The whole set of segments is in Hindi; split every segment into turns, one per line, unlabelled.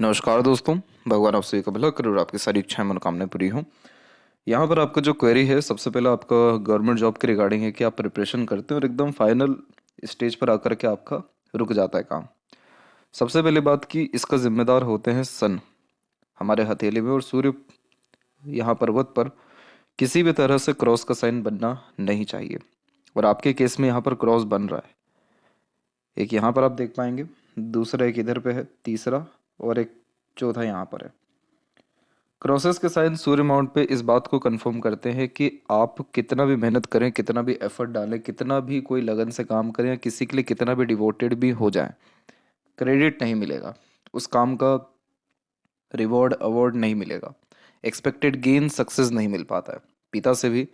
नमस्कार दोस्तों। भगवान आप सभी का भला करे और आपकी सारी इच्छाएं मनोकामनाएं पूरी हों। यहाँ पर आपका जो क्वेरी है, सबसे पहले आपका गवर्नमेंट जॉब के रिगार्डिंग है कि आप प्रिपरेशन करते हैं और एकदम फाइनल स्टेज पर आकर के आपका रुक जाता है काम। सबसे पहले बात कि इसका जिम्मेदार होते हैं सन हमारे हथेली में, और सूर्य यहाँ पर्वत पर किसी भी तरह से क्रॉस का साइन बनना नहीं चाहिए। और आपके केस में यहाँ पर क्रॉस बन रहा है। एक यहाँ पर आप देख पाएंगे, दूसरा एक इधर पे है, तीसरा और एक चौथा यहाँ पर है। क्रॉसेस के साइन सूर्य माउंट पे इस बात को कंफर्म करते हैं कि आप कितना भी मेहनत करें, कितना भी एफर्ट डालें, कितना भी कोई लगन से काम करें या किसी के लिए कितना भी डिवोटेड भी हो जाए, क्रेडिट नहीं मिलेगा। उस काम का रिवॉर्ड अवार्ड नहीं मिलेगा। एक्सपेक्टेड गेन सक्सेस नहीं मिल पाता है। पिता से भी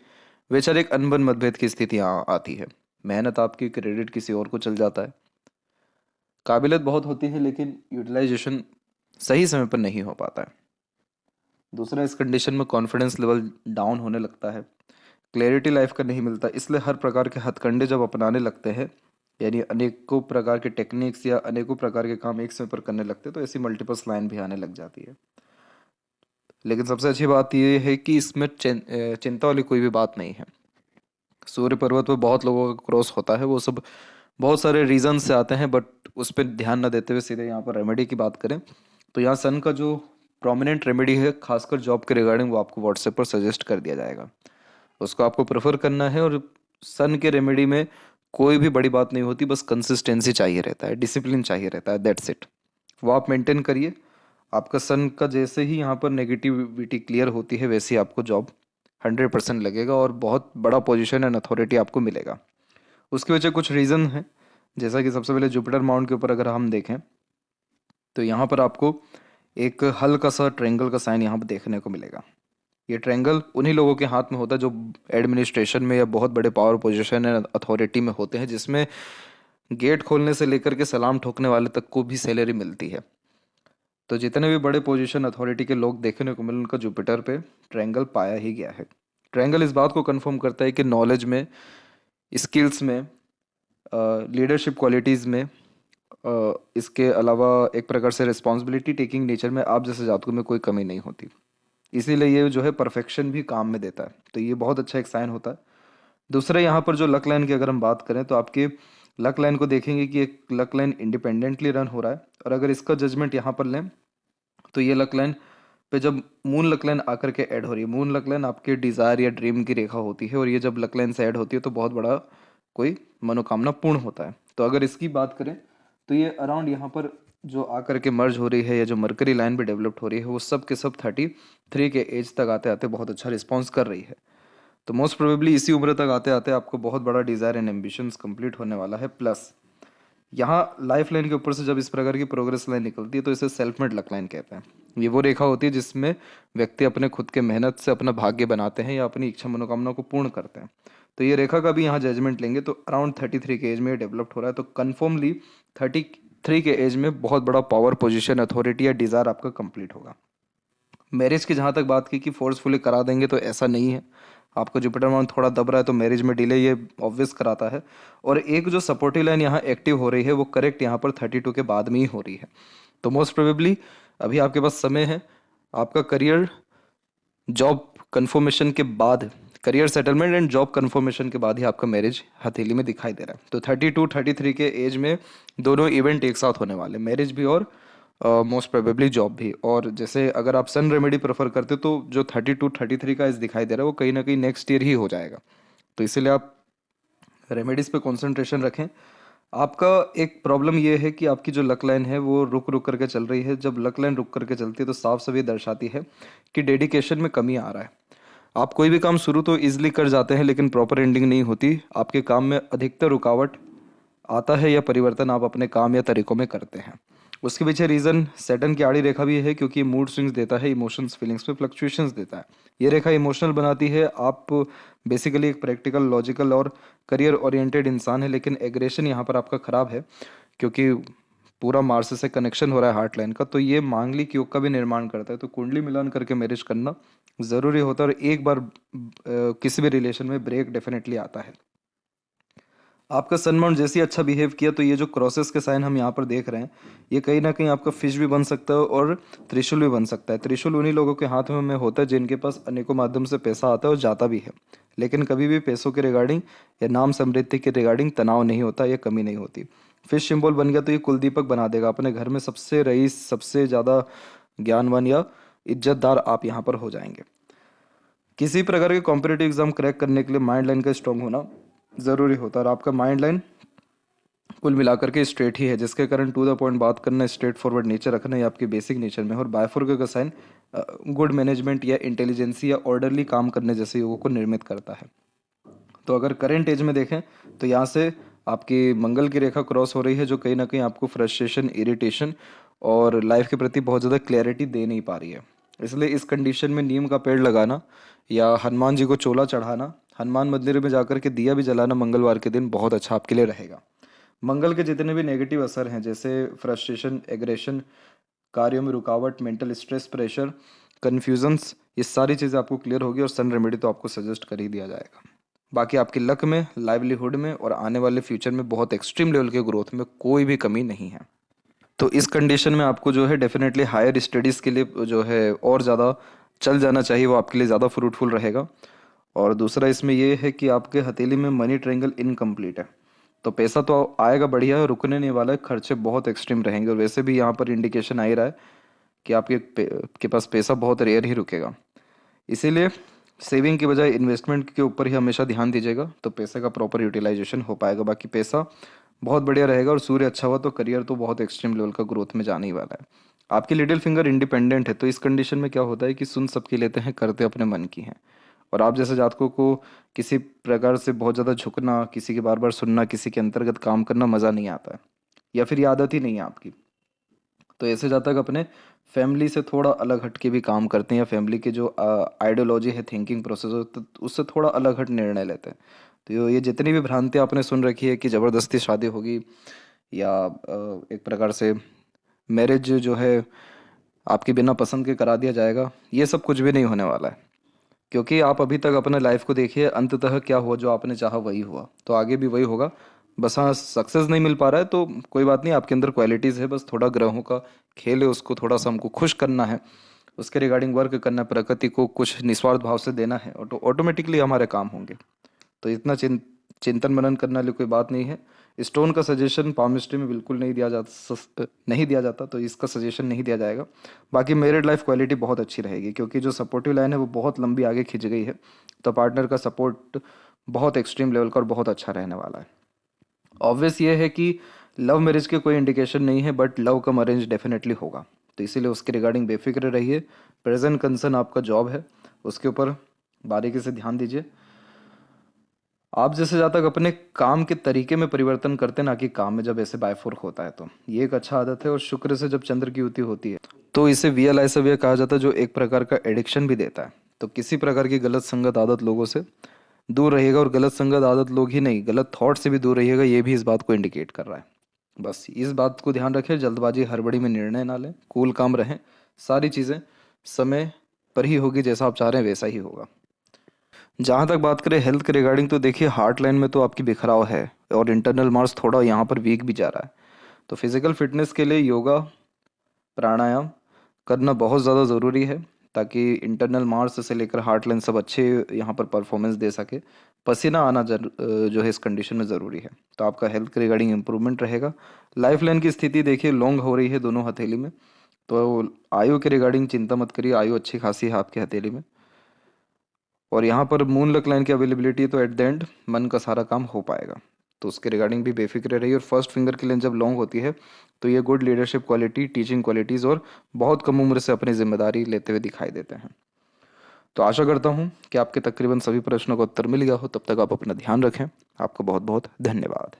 वैचारिक अनबन मतभेद की स्थिति यहाँ आती है। मेहनत आपकी, क्रेडिट किसी और को चल जाता है। काबिलियत बहुत होती है लेकिन यूटिलाइजेशन सही समय पर नहीं हो पाता है। दूसरा, इस कंडीशन में कॉन्फिडेंस लेवल डाउन होने लगता है। क्लैरिटी लाइफ का नहीं मिलता, इसलिए हर प्रकार के हथकंडे जब अपनाने लगते हैं, यानी अनेकों प्रकार के टेक्निक्स या अनेकों प्रकार के काम एक समय पर करने लगते हैं, तो ऐसी मल्टीपल्स लाइन भी आने लग जाती है। लेकिन सबसे अच्छी बात यह है कि इसमें चिंता वाली कोई भी बात नहीं है। सूर्य पर्वत पर बहुत लोगों का क्रॉस होता है, वो सब बहुत सारे रीजन से आते हैं, बट उस पर ध्यान न देते हुए सीधे यहाँ पर रेमेडी की बात करें तो यहाँ सन का जो प्रोमिनेंट रेमेडी है, खासकर जॉब के रिगार्डिंग, वो आपको व्हाट्सएप पर सजेस्ट कर दिया जाएगा। उसको आपको प्रेफर करना है। और सन के रेमेडी में कोई भी बड़ी बात नहीं होती, बस कंसिस्टेंसी चाहिए रहता है, डिसिप्लिन चाहिए रहता है, दैट्स इट। वो आप मेंटेन करिए। आपका सन का जैसे ही यहाँ पर नेगेटिविटी क्लियर होती है, वैसे ही आपको जॉब 100% लगेगा और बहुत बड़ा पोजीशन एंड अथॉरिटी आपको मिलेगा। उसके वजह कुछ रीज़न है, जैसा कि सबसे पहले जुपिटर माउंट के ऊपर अगर हम देखें तो यहाँ पर आपको एक हल्का सा ट्रायंगल का साइन यहाँ पर देखने को मिलेगा। ये ट्रायंगल उन्हीं लोगों के हाथ में होता है जो एडमिनिस्ट्रेशन में या बहुत बड़े पावर पोजीशन या अथॉरिटी में होते हैं, जिसमें गेट खोलने से लेकर के सलाम ठोकने वाले तक को भी सैलरी मिलती है। तो जितने भी बड़े पोजीशन अथॉरिटी के लोग देखने को मिले, उनका जुपिटर पे ट्रायंगल पाया ही गया है। ट्रायंगल इस बात को कंफर्म करता है कि नॉलेज में, स्किल्स में, लीडरशिप क्वालिटीज़ में, इसके अलावा एक प्रकार से रिस्पॉन्सिबिलिटी टेकिंग नेचर में आप जैसे जातकों में कोई कमी नहीं होती। इसीलिए ये जो है परफेक्शन भी काम में देता है, तो ये बहुत अच्छा एक साइन होता है। दूसरा, यहाँ पर जो लक लाइन की अगर हम बात करें तो आपके लक लाइन को देखेंगे कि एक लक लाइन इंडिपेंडेंटली रन हो रहा है। और अगर इसका जजमेंट यहाँ पर लें तो ये लक लाइन पे जब मून लक लाइन आकर के ऐड हो रही है, मून लक लाइन आपके डिज़ायर या ड्रीम की रेखा होती है, और ये जब लक लाइन से ऐड होती है तो बहुत बड़ा कोई मनोकामना पूर्ण होता है। तो अगर इसकी बात करें तो ये अराउंड यहाँ पर जो आकर के मर्ज हो रही है, या जो मरकरी लाइन भी डेवलप्ड हो रही है, वो सब के सब 33 के एज तक आते आते बहुत अच्छा रिस्पॉन्स कर रही है। तो मोस्ट प्रोबेबली इसी उम्र तक आते आते आपको बहुत बड़ा डिज़ायर एंड एम्बिशंस कंप्लीट होने वाला है। प्लस यहाँ लाइफ लाइन के ऊपर से जब इस प्रकार की प्रोग्रेस लाइन निकलती है तो इसे सेल्फ मेड लक लाइन कहते हैं। ये वो रेखा होती है जिसमें व्यक्ति अपने खुद के मेहनत से अपना भाग्य बनाते हैं या अपनी इच्छा मनोकामना को पूर्ण करते हैं। तो ये रेखा का भी यहाँ जजमेंट लेंगे तो अराउंड 33 के एज में ये डेवलप्ड हो रहा है। तो कन्फर्मली 33 के एज में बहुत बड़ा पावर पोजिशन, अथॉरिटी या डिज़ायर आपका कंप्लीट होगा। मैरिज की जहाँ तक बात की कि फोर्सफुली करा देंगे, तो ऐसा नहीं है। आपका जुपिटर माउंट थोड़ा दब रहा है तो मैरिज में डिले ये ऑब्वियस कराता है। और एक जो सपोर्टिव लाइन यहाँ एक्टिव हो रही है वो करेक्ट यहाँ पर 32 के बाद में ही हो रही है। तो मोस्ट प्रोबेबली अभी आपके पास समय है। आपका करियर जॉब कन्फर्मेशन के बाद, career settlement and job confirmation के बाद ही आपका मैरिज हथेली में दिखाई दे रहा है। तो 32-33 के एज में दोनों इवेंट एक साथ होने वाले, मैरिज भी और मोस्ट प्रोबेबली जॉब भी। और जैसे अगर आप सन रेमेडी प्रेफर करते हो तो जो 32-33 का इस दिखाई दे रहा है वो कहीं ना कहीं नेक्स्ट ईयर ही हो जाएगा। तो इसीलिए आप रेमेडीज़ पे कंसंट्रेशन रखें। आपका एक प्रॉब्लम ये है कि आपकी जो लक लाइन है वो रुक रुक करके चल रही है। जब लक लाइन रुक करके चलती है तो साफ साफ ये दर्शाती है कि डेडिकेशन में कमी आ रहा है। आप कोई भी काम शुरू तो इजीली कर जाते हैं लेकिन प्रॉपर एंडिंग नहीं होती। आपके काम में अधिकतर रुकावट आता है या परिवर्तन आप अपने काम या तरीकों में करते हैं। उसके पीछे रीज़न सैटर्न की आड़ी रेखा भी है, क्योंकि मूड स्विंग्स देता है, इमोशंस फीलिंग्स में फ्लक्चुएशंस देता है। ये रेखा इमोशनल बनाती है। आप बेसिकली एक प्रैक्टिकल, लॉजिकल और करियर ओरिएंटेड इंसान है, लेकिन एग्रेशन यहाँ पर आपका ख़राब है क्योंकि पूरा मार्स से कनेक्शन हो रहा है हार्ट लाइन का। तो ये मांगलिक योग का भी निर्माण करता है। तो कुंडली मिलान करके मैरिज करना ज़रूरी होता है। और एक बार किसी भी रिलेशन में ब्रेक डेफिनेटली आता है। आपका सन माउंट जैसे ही अच्छा बिहेव किया तो ये जो क्रॉसेस के साइन हम यहाँ पर देख रहे हैं, ये कहीं ना कहीं आपका फिश भी बन सकता है और त्रिशूल भी बन सकता है। त्रिशूल उन्हीं लोगों के हाथ में होता है जिनके पास अनेकों माध्यम से पैसा आता है और जाता भी है, लेकिन कभी भी पैसों के रिगार्डिंग या नाम समृद्धि के रिगार्डिंग तनाव नहीं होता या कमी नहीं होती। फिश सिंबल बन गया तो ये कुलदीपक बना देगा, अपने घर में सबसे रईस, सबसे ज़्यादा ज्ञानवान या इज्जतदार आप यहाँ पर हो जाएंगे। किसी प्रकार के कॉम्पिटेटिव एग्जाम क्रैक करने के लिए माइंड लाइन का स्ट्रांग होना ज़रूरी होता है, और आपका माइंड लाइन कुल मिलाकर के स्ट्रेट ही है, जिसके कारण टू द पॉइंट बात करना, स्ट्रेट फॉरवर्ड नेचर रखना ये आपके बेसिक नेचर में है। और बायफोरके का साइन गुड मैनेजमेंट या इंटेलिजेंसी या ऑर्डरली काम करने जैसे योगों को निर्मित करता है। तो अगर करेंट एज में देखें तो यहाँ से आपकी मंगल की रेखा क्रॉस हो रही है, जो कहीं ना कहीं आपको फ्रस्ट्रेशन, इरिटेशन और लाइफ के प्रति बहुत ज़्यादा क्लैरिटी दे नहीं पा रही है। इसलिए इस कंडीशन में नीम का पेड़ लगाना या हनुमान जी को चोला चढ़ाना, हनुमान मंदिर में जाकर के दिया भी जलाना मंगलवार के दिन बहुत अच्छा आपके लिए रहेगा। मंगल के जितने भी नेगेटिव असर हैं, जैसे फ्रस्ट्रेशन, एग्रेशन, कार्यों में रुकावट, मेंटल स्ट्रेस, प्रेशर, कन्फ्यूजन्स, ये सारी चीज़ें आपको क्लियर होगी और सन रेमेडी तो आपको सजेस्ट कर ही दिया जाएगा। बाकी आपकी लक में, लाइवलीहुड में और आने वाले फ्यूचर में बहुत एक्सट्रीम लेवल के ग्रोथ में कोई भी कमी नहीं है। तो इस कंडीशन में आपको जो है डेफिनेटली हायर स्टडीज़ के लिए जो है और ज़्यादा चल जाना चाहिए, वो आपके लिए ज़्यादा फ्रूटफुल रहेगा। और दूसरा इसमें ये है कि आपके हथेली में मनी ट्रायंगल इनकम्प्लीट है, तो पैसा तो आएगा बढ़िया, रुकने नहीं वाला है, खर्चे बहुत एक्सट्रीम रहेंगे। और वैसे भी यहाँ पर इंडिकेशन आ ही रहा है कि के पास पैसा बहुत रेयर ही रुकेगा। इसीलिए सेविंग की बजाय इन्वेस्टमेंट के ऊपर ही हमेशा ध्यान दीजिएगा, तो पैसे का प्रॉपर यूटिलाइजेशन हो पाएगा। बाकी पैसा बहुत बढ़िया रहेगा और सूर्य अच्छा हुआ तो करियर तो बहुत एक्सट्रीम लेवल का ग्रोथ में जाने ही वाला है। आपकी लिटिल फिंगर इंडिपेंडेंट है, तो इस कंडीशन में क्या होता है कि सुन सबकी लेते हैं, करते अपने मन की हैं। और आप जैसे जातकों को किसी प्रकार से बहुत ज़्यादा झुकना, किसी की बार बार सुनना, किसी के अंतर्गत काम करना मज़ा नहीं आता है, या फिर ये आदत ही नहीं है आपकी। तो ऐसे जातक अपने फैमिली से थोड़ा अलग हट के भी काम करते हैं, या फैमिली की जो आइडियोलॉजी है, थिंकिंग प्रोसेस है, तो उससे थोड़ा अलग हट निर्णय लेते हैं। तो ये जितनी भी भ्रांतियाँ आपने सुन रखी है कि ज़बरदस्ती शादी होगी या एक प्रकार से मैरिज जो है आपके बिना पसंद के करा दिया जाएगा, ये सब कुछ भी नहीं होने वाला है। क्योंकि आप अभी तक अपने लाइफ को देखिए, अंततः क्या हुआ, जो आपने चाहा वही हुआ, तो आगे भी वही होगा। बस हाँ, सक्सेस नहीं मिल पा रहा है तो कोई बात नहीं, आपके अंदर क्वालिटीज़ है, बस थोड़ा ग्रहों का खेल है, उसको थोड़ा सा हमको खुश करना है, उसके रिगार्डिंग वर्क करना है, प्रकृति को कुछ निस्वार्थ भाव से देना है, और तो ऑटोमेटिकली हमारे काम होंगे। तो इतना चिंतन मनन करने वाली कोई बात नहीं है। स्टोन का सजेशन पामिस्ट्री में बिल्कुल नहीं दिया जाता, तो इसका सजेशन नहीं दिया जाएगा। बाकी मैरिड लाइफ क्वालिटी बहुत अच्छी रहेगी, क्योंकि जो सपोर्टिव लाइन है वो बहुत लंबी आगे खिंच गई है, तो पार्टनर का सपोर्ट बहुत एक्सट्रीम लेवल का और बहुत अच्छा रहने वाला है। ऑब्वियस ये है कि लव मैरिज के कोई इंडिकेशन नहीं है, but love come arrange definitely होगा, तो इसीलिए उसके रिगार्डिंग बेफिक्र रहिए। प्रेजेंट कंसर्न आपका जॉब है, उसके ऊपर बारीकी से ध्यान दीजिए। आप जैसे ज़्यादा तक अपने काम के तरीके में परिवर्तन करते हैं, ना कि काम में, जब ऐसे बायफोर्क होता है तो ये एक अच्छा आदत है। और शुक्र से जब चंद्र की युति होती है तो इसे वियलाइसव्य कहा जाता है, जो एक प्रकार का एडिक्शन भी देता है। तो किसी प्रकार की गलत संगत आदत लोगों से दूर रहिएगा, और गलत संगत आदत लोग ही नहीं, गलत थॉट से भी दूर रहिएगा, ये भी इस बात को इंडिकेट कर रहा है। बस इस बात को ध्यान रखें, जल्दबाजी हड़बड़ी में निर्णय ना लें, कूल काम रहें, सारी चीज़ें समय पर ही होगी, जैसा आप चाह रहे हैं वैसा ही होगा। जहाँ तक बात करें हेल्थ के रिगार्डिंग, तो देखिए हार्ट लाइन में तो आपकी बिखराव है, और इंटरनल मार्स थोड़ा यहाँ पर वीक भी जा रहा है। तो फिजिकल फिटनेस के लिए योगा, प्राणायाम करना बहुत ज़्यादा ज़रूरी है, ताकि इंटरनल मार्स से लेकर हार्ट लाइन सब अच्छे यहाँ पर परफॉर्मेंस दे सके। पसीना आना जो है इस कंडीशन में ज़रूरी है, तो आपका हेल्थ के रिगार्डिंग इम्प्रूवमेंट रहेगा। लाइफ लाइन की स्थिति देखिए लॉन्ग हो रही है दोनों हथेली में, तो आयु के रिगार्डिंग चिंता मत करिए, आयु अच्छी खासी है आपके हथेली में। और यहाँ पर मून लक लाइन की अवेलेबिलिटी है, तो एट द एंड मन का सारा काम हो पाएगा, तो उसके रिगार्डिंग भी बेफिक्र रहिए। और फर्स्ट फिंगर की लाइन जब लॉन्ग होती है तो ये good leadership quality, teaching qualities और बहुत कम उम्र से अपनी जिम्मेदारी लेते हुए दिखाई देते हैं। तो आशा करता हूँ कि आपके तकरीबन सभी प्रश्नों का उत्तर मिल गया हो। तब तक आप अपना ध्यान रखें। आपका बहुत बहुत धन्यवाद।